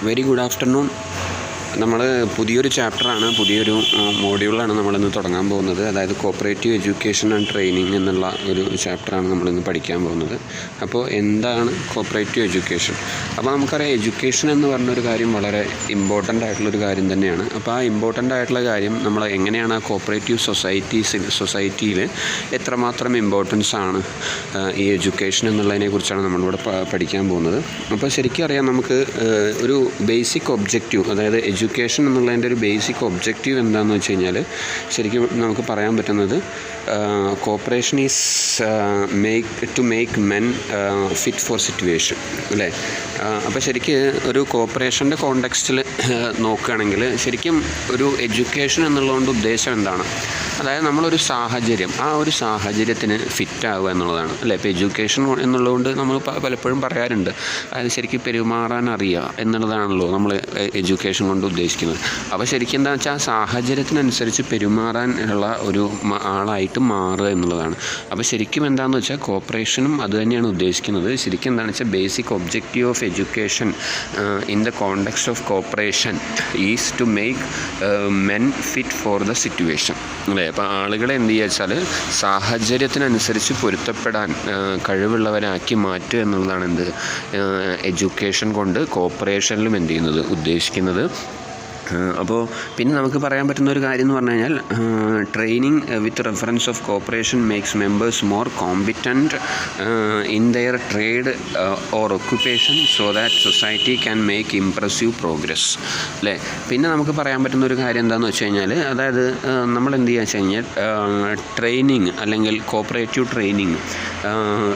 Very good afternoon. നമ്മൾ പുതിയൊരു ചാപ്റ്ററാണ്, പുതിയൊരു മോഡ്യൂളാണ് നമ്മളിന്ന് തുടങ്ങാൻ പോകുന്നത്. അതായത് കോപ്പറേറ്റീവ് എഡ്യൂക്കേഷൻ ആൻഡ് ട്രെയിനിങ് എന്നുള്ള ഒരു ചാപ്റ്ററാണ് നമ്മളിന്ന് പഠിക്കാൻ പോകുന്നത്. അപ്പോൾ എന്താണ് കോപ്പറേറ്റീവ് എഡ്യൂക്കേഷൻ? അപ്പോൾ നമുക്കറിയാം, എഡ്യൂക്കേഷൻ എന്ന് പറഞ്ഞൊരു കാര്യം വളരെ ഇമ്പോർട്ടൻ്റ് ആയിട്ടുള്ളൊരു കാര്യം തന്നെയാണ്. അപ്പോൾ ആ ഇമ്പോർട്ടൻ്റ് ആയിട്ടുള്ള കാര്യം നമ്മൾ എങ്ങനെയാണ് ആ കോപ്പറേറ്റീവ് സൊസൈറ്റിയിൽ എത്രമാത്രം ഇമ്പോർട്ടൻസ് ആണ് ഈ എഡ്യൂക്കേഷൻ എന്നുള്ളതിനെക്കുറിച്ചാണ് നമ്മളിവിടെ പഠിക്കാൻ പോകുന്നത്. അപ്പോൾ ശരിക്കും അറിയാം, നമുക്ക് ഒരു ബേസിക് ഒബ്ജക്റ്റീവ്, അതായത് എഡ്യൂക്കേഷൻ എന്നുള്ളതിൻ്റെ ഒരു ബേസിക് ഒബ്ജക്റ്റീവ് എന്താണെന്ന് വെച്ച് കഴിഞ്ഞാൽ ശരിക്കും നമുക്ക് പറയാൻ പറ്റുന്നത് cooperation is to make men fit for situation, അല്ലേ? അപ്പോൾ ശരിക്ക് ഒരു കോപ്പറേഷൻ്റെ കോണ്ടെക്സ്റ്റിൽ നോക്കുകയാണെങ്കിൽ ശരിക്കും ഒരു എഡ്യൂക്കേഷൻ എന്നുള്ളതുകൊണ്ട് ഉദ്ദേശം എന്താണ്? അതായത് നമ്മളൊരു സാഹചര്യം, ആ ഒരു സാഹചര്യത്തിന് ഫിറ്റാവുക എന്നുള്ളതാണ്, അല്ലേ? ഇപ്പോൾ എഡ്യൂക്കേഷൻ എന്നുള്ളതുകൊണ്ട് നമ്മൾ പലപ്പോഴും പറയാറുണ്ട്, അതായത് ശരിക്കും പെരുമാറാൻ അറിയുക എന്നുള്ളതാണല്ലോ നമ്മൾ എഡ്യൂക്കേഷൻ കൊണ്ട് ഉദ്ദേശിക്കുന്നത്. അപ്പോൾ ശരിക്കും എന്താണെന്ന് വെച്ചാൽ ആ സാഹചര്യത്തിനനുസരിച്ച് പെരുമാറാൻ ഉള്ള ഒരു ആളായിട്ട് മാറുക എന്നുള്ളതാണ്. അപ്പോൾ ശരിക്കും എന്താണെന്ന് വെച്ചാൽ കോപ്പറേഷനും അത് തന്നെയാണ് ഉദ്ദേശിക്കുന്നത്. ശരിക്കും എന്താണെന്ന് വെച്ചാൽ basic objective of education in the context of cooperation is to make men fit for the situation, അല്ലേ? അപ്പോൾ ആളുകളെ എന്ത് ചെയ്യുക വെച്ചാൽ സാഹചര്യത്തിനനുസരിച്ച് പൊരുത്തപ്പെടാൻ കഴിവുള്ളവരാക്കി മാറ്റുക എന്നുള്ളതാണ് എന്ത് എഡ്യൂക്കേഷൻ കൊണ്ട് കോപ്പറേഷനിലും എന്ത് ചെയ്യുന്നത്, ഉദ്ദേശിക്കുന്നത്. അപ്പോൾ പിന്നെ നമുക്ക് പറയാൻ പറ്റുന്ന ഒരു കാര്യം എന്ന് പറഞ്ഞു കഴിഞ്ഞാൽ training with reference of cooperation makes members more competent in there trade or occupation so that society can make impressive progress, അല്ലേ? പിന്നെ നമുക്ക് പറയാൻ പറ്റുന്ന ഒരു കാര്യം എന്താണെന്ന് വെച്ച് കഴിഞ്ഞാൽ, അതായത് നമ്മൾ എന്ത് ചെയ്യുക വെച്ച് കഴിഞ്ഞാൽ ട്രെയിനിങ് അല്ലെങ്കിൽ കോപ്പറേറ്റീവ് ട്രെയിനിങ്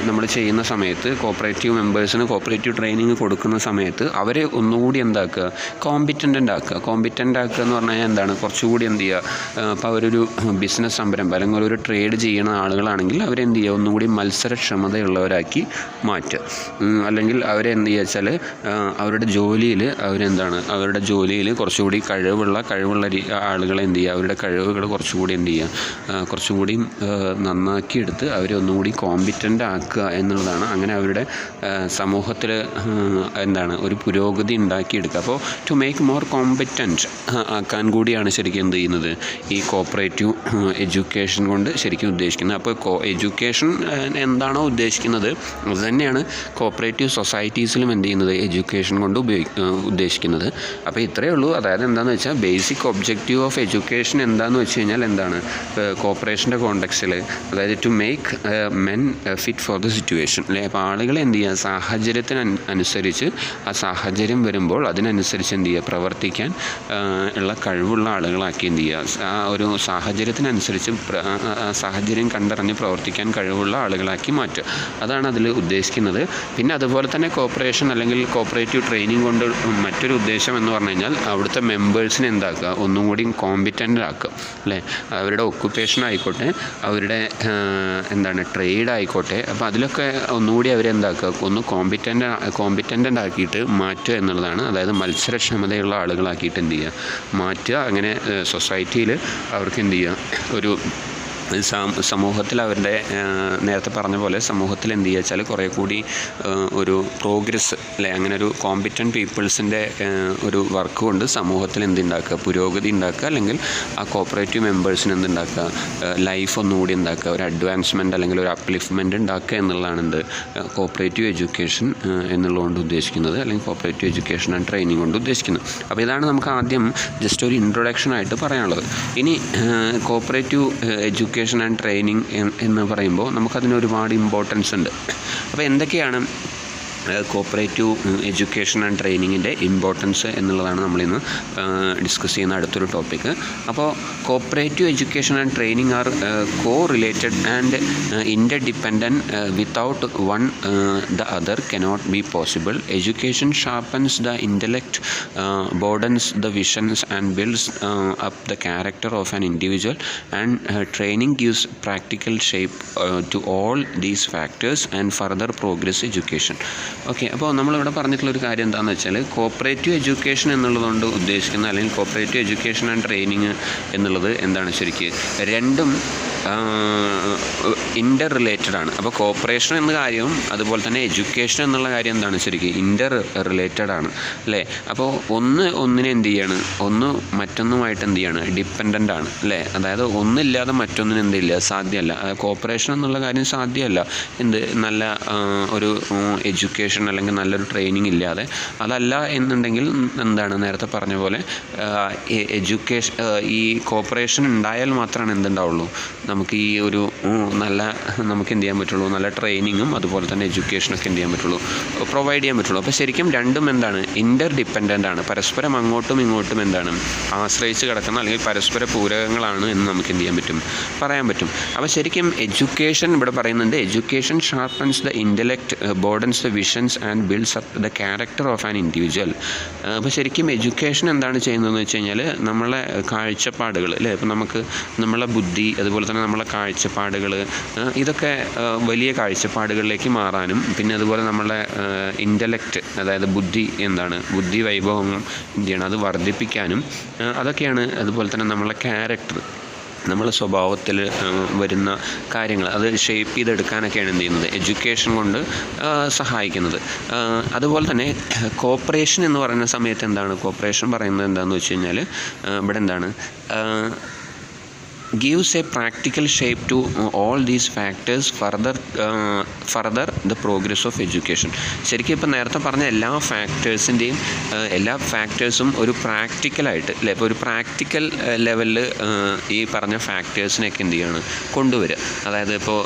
നമ്മൾ ചെയ്യുന്ന സമയത്ത് കോപ്പറേറ്റീവ് മെമ്പേഴ്സിന് കോപ്പറേറ്റീവ് ട്രെയിനിങ് കൊടുക്കുന്ന സമയത്ത് അവരെ ഒന്നുകൂടി എന്താക്കുക, കോമ്പിറ്റൻ്റ് ആക്കുക എന്ന് പറഞ്ഞു കഴിഞ്ഞാൽ എന്താണ്, കുറച്ചുകൂടി എന്ത് ചെയ്യുക, ഇപ്പോൾ അവരൊരു ബിസിനസ് സംരംഭം അല്ലെങ്കിൽ ഒരു ട്രേഡ് ചെയ്യുന്ന ആളുകളാണെങ്കിൽ അവരെന്ത് ചെയ്യുക, ഒന്നുകൂടി മത്സരക്ഷമതയുള്ളവരാക്കി മാറ്റുക. അല്ലെങ്കിൽ അവരെന്ത് ചെയ്യുക വെച്ചാൽ അവരുടെ ജോലിയിൽ കുറച്ചുകൂടി കഴിവുള്ള ആളുകളെ എന്ത് ചെയ്യുക, അവരുടെ കഴിവുകൾ കുറച്ചുകൂടി എന്ത് ചെയ്യുക, കുറച്ചുകൂടി നന്നാക്കിയെടുത്ത് അവരെ ഒന്നുകൂടി കോമ്പിറ്റൻ്റ് ആക്കുക എന്നുള്ളതാണ്. അങ്ങനെ അവരുടെ സമൂഹത്തിൽ എന്താണ് ഒരു പുരോഗതി ഉണ്ടാക്കിയെടുക്കുക. അപ്പോൾ ടു മേക്ക് മോർ കോമ്പിറ്റൻ്റ് ആക്കാൻ കൂടിയാണ് ശരിക്കും എന്ത് ചെയ്യുന്നത്, ഈ കോപ്പറേറ്റീവ് എഡ്യൂക്കേഷൻ കൊണ്ട് ശരിക്കും ഉദ്ദേശിക്കുന്നത്. അപ്പോൾ എഡ്യൂക്കേഷൻ എന്താണോ ഉദ്ദേശിക്കുന്നത് അത് തന്നെയാണ് കോപ്പറേറ്റീവ് സൊസൈറ്റീസിലും എന്ത് ചെയ്യുന്നത്, എഡ്യൂക്കേഷൻ കൊണ്ട് ഉദ്ദേശിക്കുന്നത്. അപ്പോൾ ഇത്രയേ ഉള്ളൂ. അതായത് എന്താണെന്ന് വെച്ചാൽ ബേസിക് ഒബ്ജക്റ്റീവ് ഓഫ് എഡ്യൂക്കേഷൻ എന്താണെന്ന് വെച്ച് കഴിഞ്ഞാൽ എന്താണ്, കോപ്പറേഷൻ്റെ കോണ്ടെക്സ്റ്റിൽ അതായത് to make men fit for the situation, അല്ലേ? അപ്പോൾ ആളുകളെ എന്ത് ചെയ്യുക, സാഹചര്യത്തിനനുസരിച്ച് ആ സാഹചര്യം വരുമ്പോൾ അതിനനുസരിച്ച് എന്ത് ചെയ്യുക, പ്രവർത്തിക്കാൻ ഉള്ള കഴിവുള്ള ആളുകളാക്കി എന്ത് ചെയ്യുക, ആ ഒരു സാഹചര്യത്തിനനുസരിച്ച് സാഹചര്യം കണ്ടറിഞ്ഞ് പ്രവർത്തിക്കാൻ കഴിവുള്ള ആളുകളാക്കി മാറ്റുക. അതാണ് അതിൽ ഉദ്ദേശിക്കുന്നത്. പിന്നെ അതുപോലെ തന്നെ കോപ്പറേഷൻ അല്ലെങ്കിൽ കോപ്പറേറ്റീവ് ട്രെയിനിങ് കൊണ്ട് മറ്റൊരു ഉദ്ദേശം എന്ന് പറഞ്ഞു കഴിഞ്ഞാൽ അവിടുത്തെ മെമ്പേഴ്സിനെ എന്താക്കുക, ഒന്നും കൂടി കോമ്പിറ്റൻ്റ് ആക്കുക, അല്ലേ? അവരുടെ ഒക്യുപ്പേഷൻ ആയിക്കോട്ടെ, അവരുടെ ട്രേഡ് ആയിക്കോട്ടെ, അപ്പോൾ അതിലൊക്കെ ഒന്നുകൂടി അവരെന്താക്കുക, ഒന്ന് കോമ്പിറ്റൻ്റ് ആക്കിയിട്ട് മാറ്റുക എന്നുള്ളതാണ്. അതായത് മത്സരക്ഷമതയുള്ള ആളുകളാക്കിയിട്ട് എന്ത് ചെയ്യുക, മാറ്റുക. അങ്ങനെ സൊസൈറ്റിയിൽ അവർക്ക് എന്ത് ചെയ്യുക, ഒരു സമൂഹത്തിൽ അവരുടെ നേരത്തെ പറഞ്ഞ പോലെ സമൂഹത്തിൽ എന്ത് ചെയ്യുക വെച്ചാൽ കുറേ കൂടി ഒരു പ്രോഗ്രസ്, അല്ലേ? അങ്ങനെ ഒരു കോമ്പിറ്റൻ്റ് പീപ്പിൾസിൻ്റെ ഒരു വർക്ക് കൊണ്ട് സമൂഹത്തിൽ എന്തുണ്ടാക്കുക, പുരോഗതി ഉണ്ടാക്കുക. അല്ലെങ്കിൽ ആ കോപ്പറേറ്റീവ് മെമ്പേഴ്സിന് എന്തുണ്ടാക്കുക, ലൈഫ് ഒന്നുകൂടി ഉണ്ടാക്കുക, ഒരു അഡ്വാൻസ്മെൻറ്റ് അല്ലെങ്കിൽ ഒരു അപ്ലിഫ്റ്റ്മെൻറ്റ് ഉണ്ടാക്കുക എന്നുള്ളതാണ് എന്ത് കോപ്പറേറ്റീവ് എഡ്യൂക്കേഷൻ എന്നുള്ളതുകൊണ്ട് ഉദ്ദേശിക്കുന്നത്, അല്ലെങ്കിൽ കോപ്പറേറ്റീവ് എഡ്യൂക്കേഷൻ ആൻഡ് ട്രെയിനിങ് കൊണ്ട് ഉദ്ദേശിക്കുന്നത്. അപ്പോൾ ഇതാണ് നമുക്ക് ആദ്യം ജസ്റ്റ് ഒരു ഇൻട്രൊഡക്ഷനായിട്ട് പറയാനുള്ളത്. ഇനി കോപ്പറേറ്റീവ് എഡ്യൂക്കേഷൻ ആൻഡ് ട്രെയിനിങ് എന്ന് പറയുമ്പോൾ നമുക്കതിന് ഒരുപാട് ഇമ്പോർട്ടൻസ് ഉണ്ട്. അപ്പോൾ എന്തൊക്കെയാണ് കോപ്പറേറ്റീവ് എഡ്യൂക്കേഷൻ ആൻഡ് ട്രെയിനിങ്ങിൻ്റെ ഇമ്പോർട്ടൻസ് എന്നുള്ളതാണ് നമ്മളിന്ന് ഡിസ്കസ് ചെയ്യുന്ന അടുത്തൊരു ടോപ്പിക്ക്. അപ്പോൾ cooperative education and training are correlated and interdependent without one the other cannot be possible. Education sharpens the intellect, broadens the visions and builds up the character of an individual, and training gives practical shape to all these factors and further progress education. Okay, അപ്പോൾ നമ്മളിവിടെ പറഞ്ഞിട്ടുള്ളൊരു കാര്യം എന്താണെന്ന് വെച്ചാൽ cooperative education എന്നുള്ളതുകൊണ്ട് ഉദ്ദേശിക്കുന്ന അല്ലെങ്കിൽ cooperative education and training എന്നുള്ളത് എന്താണ്, ശരിക്ക് രണ്ടും ഇൻ്റർ റിലേറ്റഡ് ആണ്. അപ്പോൾ കോപ്പറേഷൻ എന്ന കാര്യവും അതുപോലെ തന്നെ എഡ്യൂക്കേഷൻ എന്നുള്ള കാര്യം എന്താണ് ശരിക്കും ഇൻ്റർ റിലേറ്റഡ് ആണ് അല്ലേ. അപ്പോൾ ഒന്നിനെ എന്ത് ചെയ്യാണ്, ഒന്ന് മറ്റൊന്നുമായിട്ട് എന്ത് ചെയ്യാണ്, ഡിപ്പെൻഡൻ്റ് ആണ് അല്ലേ. അതായത് ഒന്നില്ലാതെ മറ്റൊന്നിന് എന്തില്ല, സാധ്യമല്ല. കോപ്പറേഷൻ എന്നുള്ള കാര്യം സാധ്യമല്ല നല്ല ഒരു എഡ്യൂക്കേഷൻ അല്ലെങ്കിൽ നല്ലൊരു ട്രെയിനിങ് ഇല്ലാതെ. അതല്ല എന്നുണ്ടെങ്കിൽ എന്താണ് നേരത്തെ പറഞ്ഞ പോലെ എഡ്യൂക്കേഷൻ ഈ കോപ്പറേഷൻ ഉണ്ടായാൽ മാത്രമാണ് എന്തുണ്ടാവുള്ളൂ, നമുക്ക് ഈ ഒരു നമുക്ക് എന്ത് ചെയ്യാൻ പറ്റുള്ളൂ, നല്ല ട്രെയിനിങ്ങും അതുപോലെ തന്നെ എഡ്യൂക്കേഷനൊക്കെ എന്ത് ചെയ്യാൻ പറ്റുള്ളൂ, പ്രൊവൈഡ് ചെയ്യാൻ പറ്റുള്ളൂ. അപ്പോൾ ശരിക്കും രണ്ടും എന്താണ്, ഇൻ്റർ ഡിപ്പെൻഡൻ്റ് ആണ്. പരസ്പരം അങ്ങോട്ടും ഇങ്ങോട്ടും എന്താണ് ആശ്രയിച്ച് കിടക്കുന്ന അല്ലെങ്കിൽ പരസ്പര പൂരകങ്ങളാണ് എന്ന് നമുക്ക് എന്ത് ചെയ്യാൻ പറ്റും, പറയാൻ പറ്റും. അപ്പോൾ ശരിക്കും എഡ്യൂക്കേഷൻ ഇവിടെ പറയുന്നുണ്ട്, education sharpens the intellect, broadens the visions and builds up the character of an individual. അപ്പോൾ ശരിക്കും എഡ്യൂക്കേഷൻ എന്താണ് ചെയ്യുന്നതെന്ന് വെച്ച് കഴിഞ്ഞാൽ നമ്മളെ കാഴ്ചപ്പാടുകൾ അല്ലേ, ഇപ്പോൾ നമുക്ക് നമ്മളെ ബുദ്ധി അതുപോലെ തന്നെ നമ്മളെ കാഴ്ചപ്പാടുകൾ ഇതൊക്കെ വലിയ കാഴ്ചപ്പാടുകളിലേക്ക് മാറാനും പിന്നെ അതുപോലെ നമ്മളെ ഇൻ്റലക്റ്റ് അതായത് ബുദ്ധി വൈഭവം എന്ത് ചെയ്യണം, അത് വർദ്ധിപ്പിക്കാനും അതൊക്കെയാണ്. അതുപോലെ തന്നെ നമ്മളെ ക്യാരക്ടർ, നമ്മളെ സ്വഭാവത്തിൽ വരുന്ന കാര്യങ്ങൾ അത് ഷേപ്പ് ചെയ്തെടുക്കാനൊക്കെയാണ് എന്ത് ചെയ്യുന്നത്, എഡ്യൂക്കേഷൻ കൊണ്ട് സഹായിക്കുന്നത്. അതുപോലെ തന്നെ കോപ്പറേഷൻ എന്ന് പറയുന്ന സമയത്ത് എന്താണ്, കോപ്പറേഷൻ പറയുന്നത് എന്താണെന്ന് വെച്ച് കഴിഞ്ഞാൽ ഇവിടെ എന്താണ്, gives a practical shape to all these factors further the progress of education. ശരിക്കും ഇപ്പോൾ നേരത്തെ പറഞ്ഞ എല്ലാ ഫാക്ടേഴ്സും ഒരു പ്രാക്ടിക്കലായിട്ട് അല്ലേ, ഇപ്പോൾ ഒരു പ്രാക്ടിക്കൽ ലെവലിൽ ഈ പറഞ്ഞ ഫാക്ടേഴ്സിനെയൊക്കെ എന്ത് ചെയ്യാണ് കൊണ്ടുവരിക. അതായത് ഇപ്പോൾ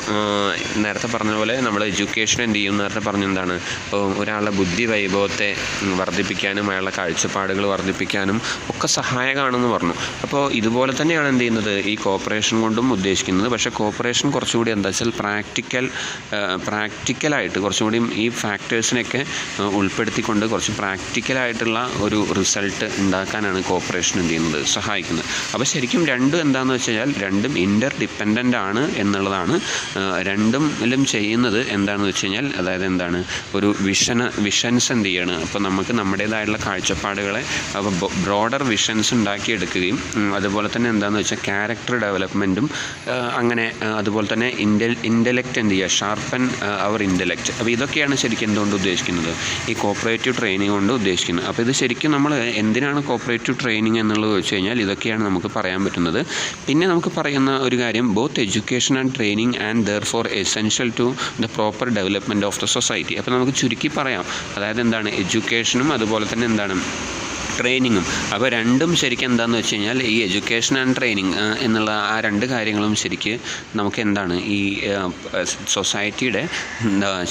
നേരത്തെ പറഞ്ഞ പോലെ നമ്മൾ എഡ്യൂക്കേഷൻ എന്ത് ചെയ്യും, നേരത്തെ പറഞ്ഞെന്താണ്, ഇപ്പോൾ ഒരാളുടെ ബുദ്ധി വൈഭവത്തെ വർദ്ധിപ്പിക്കാനും അയാളുടെ കാഴ്ചപ്പാടുകൾ വർദ്ധിപ്പിക്കാനും ഒക്കെ സഹായകമാണെന്ന് പറഞ്ഞു. അപ്പോൾ ഇതുപോലെ തന്നെയാണ് എന്ത് ചെയ്യുന്നത് ഈ കോപ്പറേഷൻ കൊണ്ടും ഉദ്ദേശിക്കുന്നത്. പക്ഷേ കോപ്പറേഷൻ കുറച്ചുകൂടി എന്താ വെച്ചാൽ പ്രാക്ടിക്കലായിട്ട് കുറച്ചുകൂടി ഈ ഫാക്ടേഴ്സിനെയൊക്കെ ഉൾപ്പെടുത്തിക്കൊണ്ട് കുറച്ച് പ്രാക്ടിക്കലായിട്ടുള്ള ഒരു റിസൾട്ട് ഉണ്ടാക്കാനാണ് കോപ്പറേഷൻ എന്ത് ചെയ്യുന്നത്, സഹായിക്കുന്നത്. അപ്പോൾ ശരിക്കും രണ്ടും എന്താണെന്ന് വെച്ച് കഴിഞ്ഞാൽ രണ്ടും ഇൻ്റർ ഡിപ്പെൻഡൻ്റ് ആണ് എന്നുള്ളതാണ്. രണ്ടും ചെയ്യുന്നത് എന്താണെന്ന് വെച്ച് കഴിഞ്ഞാൽ അതായത് എന്താണ്, ഒരു വിഷൻസ് എന്ത് ചെയ്യാണ്, അപ്പോൾ നമുക്ക് നമ്മുടേതായിട്ടുള്ള കാഴ്ചപ്പാടുകളെ അപ്പോൾ ബ്രോഡർ വിഷൻസ് ഉണ്ടാക്കിയെടുക്കുകയും അതുപോലെ തന്നെ എന്താണെന്ന് വെച്ചാൽ ക്യാരക്ടർ ഡെവലപ്മെൻറ്റും അങ്ങനെ അതുപോലെ തന്നെ ഇൻ്റലക്റ്റ് എന്ത് ചെയ്യുക, ഷാർപ്പൻ അവർ ഇൻ്റലക്റ്റ്. അപ്പോൾ ഇതൊക്കെയാണ് ശരിക്കും എന്തുകൊണ്ട് ഉദ്ദേശിക്കുന്നത്, ഈ കോപ്പറേറ്റീവ് ട്രെയിനിങ് കൊണ്ട് ഉദ്ദേശിക്കുന്നത്. അപ്പോൾ ഇത് ശരിക്കും നമ്മൾ എന്തിനാണ് കോപ്പറേറ്റീവ് ട്രെയിനിങ് എന്നുള്ളത് വെച്ച് കഴിഞ്ഞാൽ ഇതൊക്കെയാണ് നമുക്ക് പറയാൻ പറ്റുന്നത്. പിന്നെ നമുക്ക് പറയുന്ന ഒരു കാര്യം, both education and training and therefore essential to the proper development of the society. അപ്പോൾ നമുക്ക് ചുരുക്കി പറയാം, അതായത് എന്താണ് എഡ്യൂക്കേഷനും അതുപോലെ തന്നെ എന്താണ് ട്രെയിനിങ്ങും. അപ്പോൾ രണ്ടും ശരിക്കും എന്താണെന്ന് വെച്ച് കഴിഞ്ഞാൽ ഈ എഡ്യൂക്കേഷൻ ആൻഡ് ട്രെയിനിങ് എന്നുള്ള ആ രണ്ട് കാര്യങ്ങളും ശരിക്ക് നമുക്ക് എന്താണ് ഈ സൊസൈറ്റിയുടെ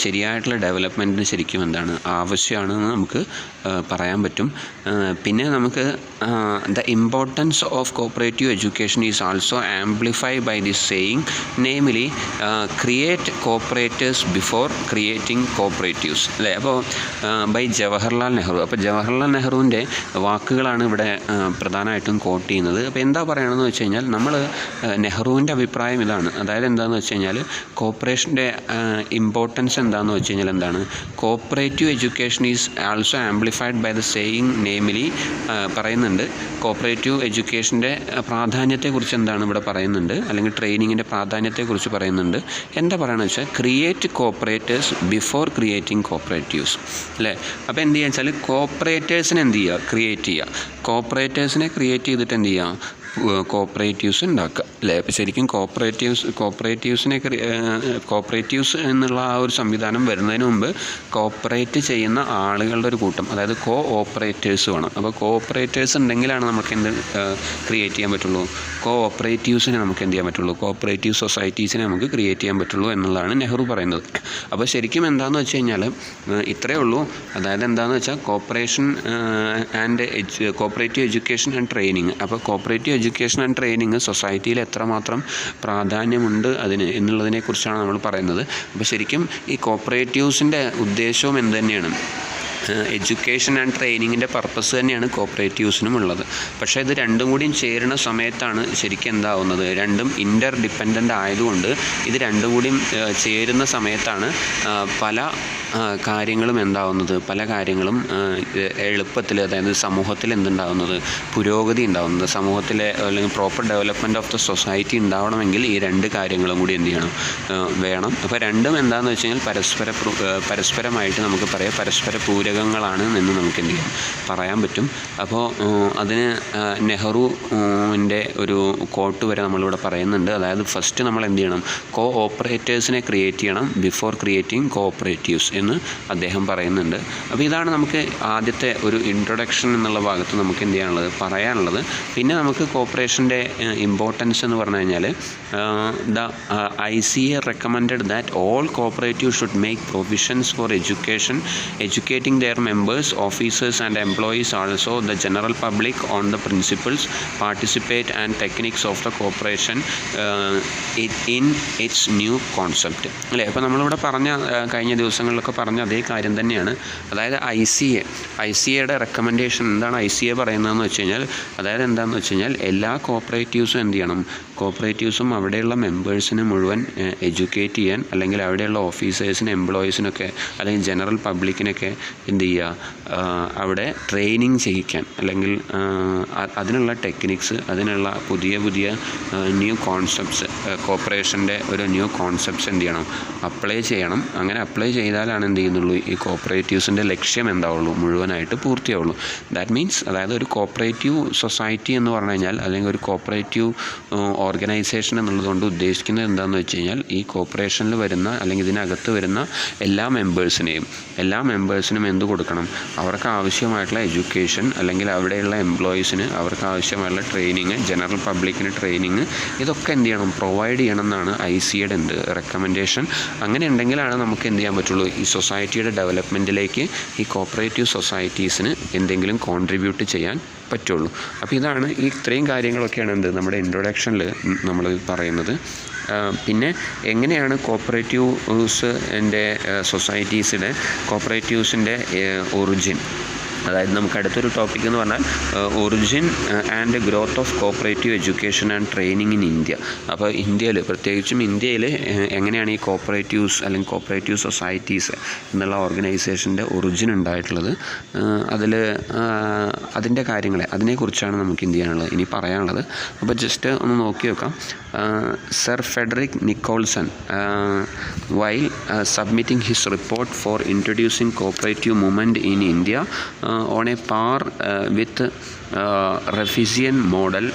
ശരിയായിട്ടുള്ള ഡെവലപ്മെൻറ്റിന് ശരിക്കും എന്താണ് ആവശ്യമാണെന്ന് നമുക്ക് പറയാൻ പറ്റും. പിന്നെ നമുക്ക് the importance of cooperative education is also amplified by this saying, namely create cooperators before creating cooperatives അല്ലേ. അപ്പോൾ ബൈ ജവഹർലാൽ നെഹ്റു. അപ്പോൾ ജവഹർലാൽ നെഹ്റുവിൻ്റെ വാക്കുകളാണ് ഇവിടെ പ്രധാനമായിട്ടും കോട്ട് ചെയ്യുന്നത്. അപ്പോൾ എന്താ പറയണമെന്ന് വെച്ച് കഴിഞ്ഞാൽ നമ്മൾ നെഹ്റുവിൻ്റെ അഭിപ്രായം ഇതാണ്. അതായത് എന്താണെന്ന് വെച്ച് കഴിഞ്ഞാൽ കോപ്പറേഷൻ്റെ ഇമ്പോർട്ടൻസ് എന്താണെന്ന് വെച്ച് കഴിഞ്ഞാൽ എന്താണ്, cooperative education is also amplified by the saying, namely പറയുന്നുണ്ട് കോപ്പറേറ്റീവ് എഡ്യൂക്കേഷൻ്റെ പ്രാധാന്യത്തെക്കുറിച്ച് എന്താണ് ഇവിടെ പറയുന്നുണ്ട്, അല്ലെങ്കിൽ ട്രെയിനിങ്ങിൻ്റെ പ്രാധാന്യത്തെക്കുറിച്ച് പറയുന്നുണ്ട്. എന്താ പറയുകയെന്ന് വെച്ചാൽ create cooperators before creating cooperatives അല്ലേ. അപ്പോൾ എന്ത് ചെയ്യുക വെച്ചാൽ കോപ്പറേറ്റേഴ്സിനെ എന്ത് ചെയ്യുക, ക്രിയേറ്റ് ചെയ്യുക. കോപ്പറേറ്റേഴ്സിനെ ക്രിയേറ്റ് ചെയ്തിട്ട് എന്ത് ചെയ്യുക, കോപ്പറേറ്റീവ്സ് ഉണ്ടാക്കുക അല്ലേ. അപ്പോൾ ശരിക്കും കോപ്പറേറ്റീവ്സ് എന്നുള്ള ആ ഒരു സംവിധാനം വരുന്നതിന് മുമ്പ് കോപ്പറേറ്റ് ചെയ്യുന്ന ആളുകളുടെ ഒരു കൂട്ടം, അതായത് ഓപ്പറേറ്റേഴ്സ് വേണം. അപ്പോൾ ഓപ്പറേറ്റേഴ്സ് ഉണ്ടെങ്കിലാണ് നമുക്ക് എന്ത് ക്രിയേറ്റ് ചെയ്യാൻ പറ്റുള്ളൂ, ഓപ്പറേറ്റീവ്സിനെ നമുക്ക് എന്ത് ചെയ്യാൻ പറ്റുള്ളൂ, കോപ്പറേറ്റീവ് സൊസൈറ്റീസിനെ നമുക്ക് ക്രിയേറ്റ് ചെയ്യാൻ പറ്റുള്ളൂ എന്നുള്ളതാണ് നെഹ്റു പറയുന്നത്. അപ്പോൾ ശരിക്കും എന്താണെന്ന് വെച്ച് കഴിഞ്ഞാൽ ഇത്രയേ ഉള്ളൂ. അതായത് എന്താണെന്ന് വെച്ചാൽ കോപ്പറേറ്റീവ് എഡ്യൂക്കേഷൻ ആൻഡ് ട്രെയിനിങ്. അപ്പോൾ കോപ്പറേറ്റീവ് എഡ്യൂക്കേഷൻ ആൻഡ് ട്രെയിനിങ് സൊസൈറ്റിയിൽ എത്രമാത്രം പ്രാധാന്യമുണ്ട് എന്നുള്ളതിനെക്കുറിച്ചാണ് നമ്മൾ പറയുന്നത്. അപ്പോൾ ശരിക്കും ഈ കോപ്പറേറ്റീവ്സിൻ്റെ ഉദ്ദേശവും എന്ത് തന്നെയാണ്, എഡ്യൂക്കേഷൻ ആൻഡ് ട്രെയിനിങ്ങിൻ്റെ പർപ്പസ് തന്നെയാണ് കോപ്പറേറ്റീവ്സിനും ഉള്ളത്. പക്ഷേ ഇത് രണ്ടും കൂടിയും ചേരുന്ന സമയത്താണ് ശരിക്കും എന്താവുന്നത്, രണ്ടും ഇൻ്റർ ഡിപ്പെൻഡൻ്റ് ആയതുകൊണ്ട് ഇത് രണ്ടും കൂടിയും ചേരുന്ന സമയത്താണ് പല കാര്യങ്ങളും എന്താവുന്നത്, പല കാര്യങ്ങളും എളുപ്പത്തിൽ, അതായത് സമൂഹത്തിൽ എന്തുണ്ടാവുന്നത്, പുരോഗതി ഉണ്ടാവുന്നത്, സമൂഹത്തിലെ അല്ലെങ്കിൽ proper development of the society ഉണ്ടാവണമെങ്കിൽ ഈ രണ്ട് കാര്യങ്ങളും കൂടി എന്ത് ചെയ്യണം, വേണം. അപ്പോൾ രണ്ടും എന്താണെന്ന് വെച്ച് കഴിഞ്ഞാൽ പരസ്പരമായിട്ട് നമുക്ക് പറയാം, പരസ്പര പൂരകങ്ങളാണ് എന്ന് നമുക്ക് എന്ത് ചെയ്യാം, പറയാൻ പറ്റും. അപ്പോൾ അതിന് നെഹ്റുവിൻ്റെ ഒരു കോട്ട് വരെ നമ്മളിവിടെ പറയുന്നുണ്ട്. അതായത് ഫസ്റ്റ് നമ്മൾ എന്ത് ചെയ്യണം, ഓപ്പറേറ്റേഴ്സിനെ ക്രിയേറ്റ് ചെയ്യണം ബിഫോർ ക്രിയേറ്റിംഗ് കോഓപ്പറേറ്റീവ്സ് എന്ന് അദ്ദേഹം പറയുന്നുണ്ട്. അപ്പോൾ ഇതാണ് നമുക്ക് ആദ്യത്തെ ഒരു ഇൻട്രൊഡക്ഷൻ എന്നുള്ള ഭാഗത്ത് നമുക്ക് എന്ത് ചെയ്യാനുള്ളത്, പറയാനുള്ളത്. പിന്നെ നമുക്ക് കോപ്പറേഷൻ്റെ ഇമ്പോർട്ടൻസ് എന്ന് പറഞ്ഞു കഴിഞ്ഞാൽ the ICA recommended that all cooperatives should make provisions for educating their members, officers and employees, also the general public, on the principles, participate and techniques of the cooperation in its new concept. അല്ലേ? അപ്പോൾ നമ്മളിവിടെ പറഞ്ഞ കഴിഞ്ഞ ദിവസങ്ങളിലൊക്കെ പറഞ്ഞ അതേ കാര്യം തന്നെയാണ്. അതായത് ICAയുടെ റെക്കമെൻഡേഷൻ എന്താണ് ICA പറയുന്നതെന്ന് വെച്ച് കഴിഞ്ഞാൽ, അതായത് എന്താണെന്ന് വെച്ച് കഴിഞ്ഞാൽ എല്ലാ കോപ്പറേറ്റീവ്സും എന്ത് ചെയ്യണം, കോപ്പറേറ്റീവ്സും അവിടെയുള്ള മെമ്പേഴ്സിനെ മുഴുവൻ എഡ്യൂക്കേറ്റ് ചെയ്യാൻ, അല്ലെങ്കിൽ അവിടെയുള്ള ഓഫീസേഴ്സിനും എംപ്ലോയീസിനൊക്കെ അല്ലെങ്കിൽ ജനറൽ പബ്ലിക്കിനൊക്കെ എന്ത് ചെയ്യുക, അവിടെ ട്രെയിനിങ് ചെയ്യിക്കാൻ, അല്ലെങ്കിൽ അതിനുള്ള ടെക്നിക്സ്, അതിനുള്ള പുതിയ ന്യൂ കോൺസെപ്റ്റ്സ്, കോപ്പറേഷൻ്റെ ഒരു ന്യൂ കോൺസെപ്റ്റ്സ് എന്ത് ചെയ്യണം, അപ്ലൈ ചെയ്യണം. അങ്ങനെ അപ്ലൈ ചെയ്താലാണ് എന്ത് ചെയ്യുന്നുള്ളൂ, ഈ കോപ്പറേറ്റീവ്സിൻ്റെ ലക്ഷ്യം എന്താവുള്ളൂ, മുഴുവനായിട്ട് പൂർത്തിയാവുള്ളൂ. ദാറ്റ് മീൻസ്, അതായത് ഒരു കോപ്പറേറ്റീവ് സൊസൈറ്റി എന്ന് പറഞ്ഞു കഴിഞ്ഞാൽ, അല്ലെങ്കിൽ ഒരു കോപ്പറേറ്റീവ് ഓർഗനൈസേഷൻ എന്നുള്ളതുകൊണ്ട് ഉദ്ദേശിക്കുന്നത് എന്താണെന്ന് വെച്ച് കഴിഞ്ഞാൽ, ഈ കോപ്പറേഷനിൽ വരുന്ന അല്ലെങ്കിൽ ഇതിനകത്ത് വരുന്ന എല്ലാ മെമ്പേഴ്സിനും എന്ത് കൊടുക്കണം, അവർക്ക് ആവശ്യമായിട്ടുള്ള എഡ്യൂക്കേഷൻ, അല്ലെങ്കിൽ അവിടെയുള്ള എംപ്ലോയീസിന് അവർക്ക് ആവശ്യമായിട്ടുള്ള ട്രെയിനിങ്, ജനറൽ പബ്ലിക്കിന് ട്രെയിനിങ്, ഇതൊക്കെ എന്ത് ചെയ്യണം, പ്രൊവൈഡ് ചെയ്യണം എന്നാണ് ICAയുടെ റെക്കമെൻഡേഷൻ. അങ്ങനെ ഉണ്ടെങ്കിലാണ് നമുക്ക് എന്ത് ചെയ്യാൻ പറ്റുള്ളൂ, ഈ സൊസൈറ്റിയുടെ ഡെവലപ്മെൻറ്റിലേക്ക് ഈ കോപ്പറേറ്റീവ് സൊസൈറ്റീസിന് എന്തെങ്കിലും കോൺട്രിബ്യൂട്ട് ചെയ്യാൻ പറ്റുള്ളൂ. അപ്പോൾ ഇതാണ്, ഈ ഇത്രയും കാര്യങ്ങളൊക്കെയാണ് എന്ത് നമ്മുടെ ഇൻട്രൊഡക്ഷനിൽ നമ്മൾ പറയുന്നത്. പിന്നെ എങ്ങനെയാണ് കോപ്പറേറ്റീവ്സിൻ്റെ കോപ്പറേറ്റീവ്സിൻ്റെ ഒറിജിൻ, അതായത് നമുക്ക് അടുത്തൊരു ടോപ്പിക് എന്ന് പറഞ്ഞാൽ origin and growth of cooperative education and training in India. അപ്പോൾ ഇന്ത്യയിൽ, പ്രത്യേകിച്ചും ഇന്ത്യയിൽ എങ്ങനെയാണ് ഈ കോപ്പറേറ്റീവ്സ് അല്ലെങ്കിൽ കോപ്പറേറ്റീവ് സൊസൈറ്റീസ് എന്നുള്ള ഓർഗനൈസേഷൻ്റെ ഒറിജിൻ ഉണ്ടായിട്ടുള്ളത്, അതിൻ്റെ അതിനെക്കുറിച്ചാണ് നമുക്ക് എന്ത് ചെയ്യാനുള്ളത്, ഇനി പറയാനുള്ളത്. അപ്പോൾ ജസ്റ്റ് ഒന്ന് നോക്കി വെക്കാം. Sir Frederick Nicholson, while submitting his report for introducing cooperative movement in India on a par with Rafisian model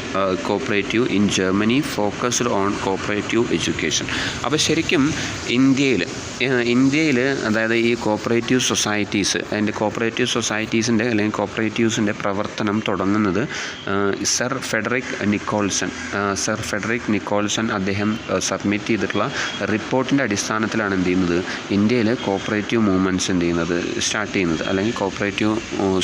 cooperative in Germany, focused on cooperative education. അപ്പോൾ ശരിക്കും ഇന്ത്യയിൽ അതായത് ഈ കോപ്പറേറ്റീവ് സൊസൈറ്റീസ്, അതിൻ്റെ കോപ്പറേറ്റീവ് സൊസൈറ്റീസിൻ്റെ അല്ലെങ്കിൽ കോപ്പറേറ്റീവ്സിൻ്റെ പ്രവർത്തനം തുടങ്ങുന്നത് സർ ഫെഡറിക് നിക്കോൾസൺ അദ്ദേഹം സബ്മിറ്റ് ചെയ്തിട്ടുള്ള റിപ്പോർട്ടിൻ്റെ അടിസ്ഥാനത്തിലാണ് എന്ത് ചെയ്യുന്നത്, ഇന്ത്യയിൽ കോപ്പറേറ്റീവ് മൂവ്മെൻറ്റ്സ് എന്ത് ചെയ്യുന്നത്, സ്റ്റാർട്ട് ചെയ്യുന്നത്, അല്ലെങ്കിൽ കോപ്പറേറ്റീവ്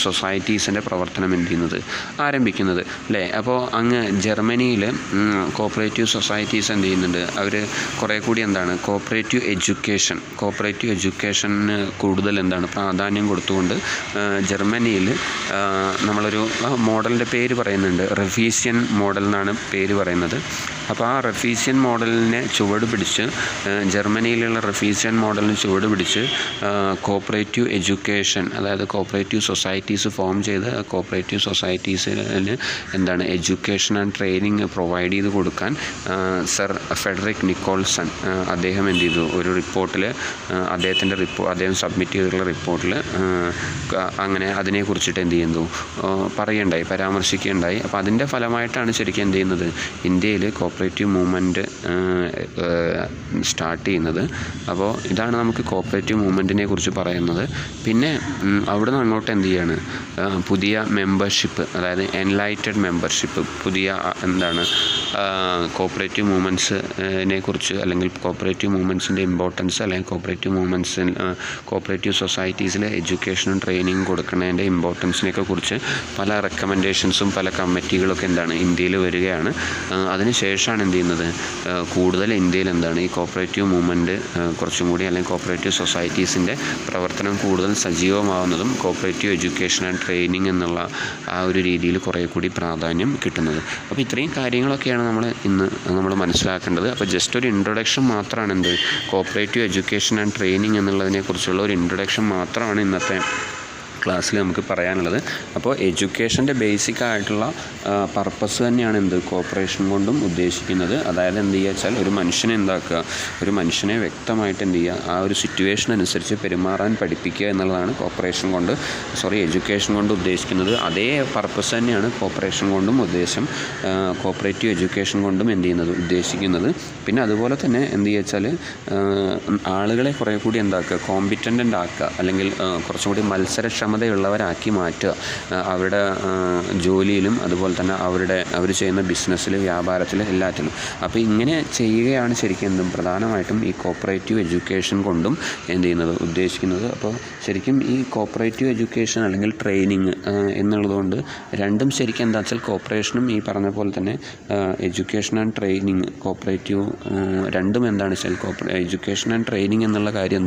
സൊസൈറ്റീസിൻ്റെ പ്രവർത്തനം എന്ത് ചെയ്യുന്നത്, ആരംഭിക്കുന്നത്, അല്ലേ? അപ്പോൾ അങ്ങ് ജർമ്മനിയിൽ കോപ്പറേറ്റീവ് സൊസൈറ്റീസ് എന്ത് ചെയ്യുന്നുണ്ട്, അവർ കുറേ കൂടി എന്താണ്, കോപ്പറേറ്റീവ് എഡ്യൂക്കേഷന് കൂടുതൽ എന്താണ് പ്രാധാന്യം കൊടുത്തുകൊണ്ട് ജർമ്മനിയിൽ നമ്മളൊരു മോഡലിൻ്റെ പേര് പറയുന്നുണ്ട്, റഫീസിയൻ മോഡൽ എന്നാണ് പേര് പറയുന്നത്. അപ്പോൾ ആ റഫീസിയൻ മോഡലിനെ ചുവട് പിടിച്ച്, ജർമ്മനിയിലുള്ള റഫീസിയൻ മോഡലിന് ചുവട് പിടിച്ച് കോപ്പറേറ്റീവ് എഡ്യൂക്കേഷൻ, അതായത് കോപ്പറേറ്റീവ് സൊസൈറ്റീസ് ഫോം ചെയ്ത് കോപ്പറേറ്റീവ് സൊസൈറ്റീസിന് എന്താണ് എഡ്യൂക്കേഷൻ ആൻഡ് ട്രെയിനിങ് പ്രൊവൈഡ് ചെയ്ത് കൊടുക്കാൻ സർ ഫെഡറിക് നിക്കോൾസൺ അദ്ദേഹം എന്ത് ചെയ്തു, ഒരു റിപ്പോർട്ടിൽ അദ്ദേഹം സബ്മിറ്റ് ചെയ്തിട്ടുള്ള റിപ്പോർട്ടിൽ അങ്ങനെ അതിനെക്കുറിച്ചിട്ട് എന്ത് ചെയ്യുന്നു, പരാമർശിക്കുകയുണ്ടായി. അപ്പോൾ അതിൻ്റെ ഫലമായിട്ടാണ് ശരിക്കും എന്ത് ചെയ്യുന്നത്, ഇന്ത്യയിൽ കോപ്പറേറ്റീവ് മൂവ്മെൻറ്റ് സ്റ്റാർട്ട് ചെയ്യുന്നത്. അപ്പോൾ ഇതാണ് നമുക്ക് കോപ്പറേറ്റീവ് മൂവ്മെൻറ്റിനെ കുറിച്ച് പറയുന്നത്. പിന്നെ അവിടെ നിന്ന് അങ്ങോട്ട് എന്ത് ചെയ്യാണ്, പുതിയ മെമ്പർഷിപ്പ്, അതായത് എൻലൈറ്റഡ് മെമ്പർഷിപ്പ്, പുതിയ എന്താണ് കോപ്പറേറ്റീവ് മൂവ്മെൻറ്റ്സിനെ കുറിച്ച്, അല്ലെങ്കിൽ കോപ്പറേറ്റീവ് മൂവ്മെൻറ്റ്സിൻ്റെ ഇമ്പോർട്ടൻസ്, അല്ലെങ്കിൽ കോപ്പറേറ്റീവ് സൊസൈറ്റീസിൽ എഡ്യൂക്കേഷനും ട്രെയിനിങ്ങും കൊടുക്കുന്നതിൻ്റെ ഇമ്പോർട്ടൻസിനെയൊക്കെ കുറിച്ച് പല റെക്കമെൻഡേഷൻസും പല കമ്മിറ്റികളൊക്കെ എന്താണ് ഇന്ത്യയിൽ വരികയാണ്. അതിനുശേഷമാണ് എന്ത് ചെയ്യുന്നത്, കൂടുതൽ ഇന്ത്യയിൽ എന്താണ് ഈ കോപ്പറേറ്റീവ് മൂവ്മെൻറ്റ് കുറച്ചും കൂടി, അല്ലെങ്കിൽ കോപ്പറേറ്റീവ് സൊസൈറ്റീസിൻ്റെ പ്രവർത്തനം കൂടുതൽ സജീവമാവുന്നതും കോപ്പറേറ്റീവ് എഡ്യൂക്കേഷൻ ആൻഡ് ട്രെയിനിങ് എന്നുള്ള ആ ഒരു രീതിയിൽ കുറേ കൂടി പ്രാധാന്യം കിട്ടുന്നത്. അപ്പോൾ ഇത്രയും കാര്യങ്ങളൊക്കെയാണ് ഇതൊക്കെയാണ് നമ്മൾ മനസ്സിലാക്കേണ്ടത്. അപ്പോൾ ജസ്റ്റ് ഒരു ഇൻട്രൊഡക്ഷൻ മാത്രമാണ് കോപ്പറേറ്റീവ് എഡ്യൂക്കേഷൻ ആൻഡ് ട്രെയിനിങ് എന്നുള്ളതിനെക്കുറിച്ചുള്ള ഒരു ഇൻട്രൊഡക്ഷൻ മാത്രമാണ് ഇന്നത്തെ ക്ലാസ്സിൽ നമുക്ക് പറയാനുള്ളത്. അപ്പോൾ എഡ്യൂക്കേഷൻ്റെ ബേസിക് ആയിട്ടുള്ള പർപ്പസ് തന്നെയാണ് കോപ്പറേഷൻ കൊണ്ടും ഉദ്ദേശിക്കുന്നത്. അതായത് വെച്ചാൽ ഒരു മനുഷ്യനെ ഒരു മനുഷ്യനെ വ്യക്തമായിട്ട് ആ ഒരു സിറ്റുവേഷൻ അനുസരിച്ച് പെരുമാറാൻ പഠിപ്പിക്കുക എന്നുള്ളതാണ് എഡ്യൂക്കേഷൻ കൊണ്ട് ഉദ്ദേശിക്കുന്നത്. അതേ പർപ്പസ് തന്നെയാണ് കോപ്പറേഷൻ കൊണ്ടും കോപ്പറേറ്റീവ് എഡ്യൂക്കേഷൻ കൊണ്ടും ഉദ്ദേശിക്കുന്നത്. പിന്നെ അതുപോലെ തന്നെ വെച്ചാൽ ആളുകളെ കുറേ കൂടി കോമ്പിറ്റൻ്റ് ആക്കുക, അല്ലെങ്കിൽ കുറച്ചും കൂടി മത്സരക്ഷമതയുള്ളവരാക്കി മാറ്റുക അവരുടെ ജോലിയിലും, അതുപോലെ തന്നെ അവർ ചെയ്യുന്ന ബിസിനസ്സിൽ, വ്യാപാരത്തിൽ, എല്ലാറ്റിലും. അപ്പോൾ ഇങ്ങനെ ചെയ്യുകയാണ് ശരിക്കും പ്രധാനമായിട്ടും ഈ കോപ്പറേറ്റീവ് എഡ്യൂക്കേഷൻ കൊണ്ടും ഉദ്ദേശിക്കുന്നത്. അപ്പോൾ ശരിക്കും ഈ കോപ്പറേറ്റീവ് എഡ്യൂക്കേഷൻ അല്ലെങ്കിൽ ട്രെയിനിങ് എന്നുള്ളതുകൊണ്ട് രണ്ടും ശരിക്കും വെച്ചാൽ കോപ്പറേഷനും ഈ പറഞ്ഞ പോലെ തന്നെ എഡ്യൂക്കേഷൻ ആൻഡ് ട്രെയിനിങ്, കോപ്പറേറ്റീവ് രണ്ടും വെച്ചാൽ എഡ്യൂക്കേഷൻ ആൻഡ് ട്രെയിനിങ് എന്നുള്ള കാര്യം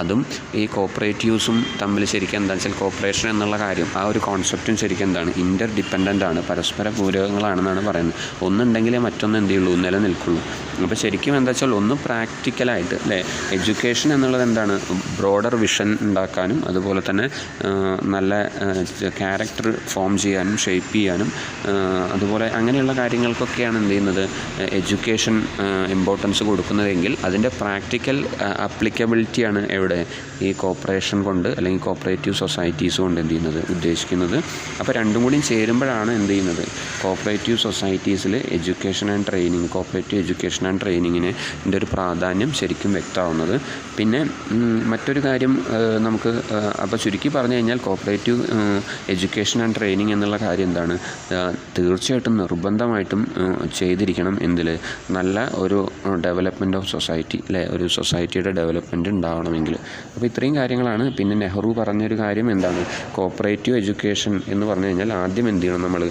അതും ഈ കോപ്പറേറ്റീവ്സും തമ്മിൽ ശരിക്കും വെച്ചാൽ കോപ്പറേഷൻ എന്നുള്ള കാര്യം, ആ ഒരു കോൺസെപ്റ്റും ശരിക്കും ഇൻ്റർ ഡിപ്പെൻഡൻ്റ് ആണ്, പരസ്പര പൂരകങ്ങളാണെന്നാണ് പറയുന്നത്. ഒന്നുണ്ടെങ്കിലേ മറ്റൊന്ന് നിലനിൽക്കുള്ളൂ. അപ്പോൾ ശരിക്കും വെച്ചാൽ ഒന്ന് പ്രാക്ടിക്കലായിട്ട് എഡ്യൂക്കേഷൻ എന്നുള്ളത് ബ്രോഡർ വിഷൻ ഉണ്ടാക്കാനും, അതുപോലെ തന്നെ നല്ല ക്യാരക്ടർ ഫോം ചെയ്യാനും, ഷേപ്പ് ചെയ്യാനും, അതുപോലെ അങ്ങനെയുള്ള കാര്യങ്ങൾക്കൊക്കെയാണ് എഡ്യൂക്കേഷൻ ഇമ്പോർട്ടൻസ് കൊടുക്കുന്നതെങ്കിൽ അതിൻ്റെ പ്രാക്ടിക്കൽ ആപ്ലിക്കബിലിറ്റിയാണ് എവിടെ ഈ കോപ്പറേഷൻ കൊണ്ട് അല്ലെങ്കിൽ കോപ്പറേറ്റീവ് സൊസൈറ്റീസ് കൊണ്ട് ഉദ്ദേശിക്കുന്നത്. അപ്പോൾ രണ്ടും കൂടി ചേരുമ്പോഴാണ് കോപ്പറേറ്റീവ് സൊസൈറ്റീസിൽ education and training, cooperative education and ട്രെയിനിങ്ങിന് ഒരു പ്രാധാന്യം ശരിക്കും വ്യക്തമാവുന്നത്. പിന്നെ മറ്റൊരു കാര്യം നമുക്ക് അപ്പോൾ ചുരുക്കി പറഞ്ഞു കഴിഞ്ഞാൽ കോപ്പറേറ്റീവ് എഡ്യൂക്കേഷൻ ആൻഡ് ട്രെയിനിങ് എന്നുള്ള കാര്യം തീർച്ചയായിട്ടും നിർബന്ധമായിട്ടും ചെയ്തിരിക്കണം. നല്ല ഒരു ഡെവലപ്മെൻറ്റ് ഓഫ് സൊസൈറ്റി, ഒരു സൊസൈറ്റിയുടെ ഡെവലപ്മെൻറ്റ് ഉണ്ടാവണമെങ്കിൽ. അപ്പോൾ ഇത്രയും കാര്യങ്ങളാണ്. പിന്നെ നെഹ്റു പറഞ്ഞൊരു കാര്യം കോപ്പറേറ്റീവ് എഡ്യൂക്കേഷൻ എന്ന് പറഞ്ഞു കഴിഞ്ഞാൽ ആദ്യം നമ്മൾ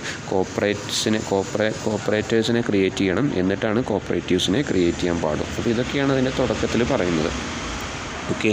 കോപ്പറേറ്റേഴ്സിനെ ക്രിയേറ്റ് ചെയ്യണം, എന്നിട്ടാണ് കോപ്പറേറ്റീവ്സിനെ ക്രിയേറ്റ് ചെയ്യാൻ പാടും. അപ്പോൾ ഇതൊക്കെയാണ് അതിൻ്റെ തുടക്കത്തിൽ പറയുന്നത്. ഓക്കെ.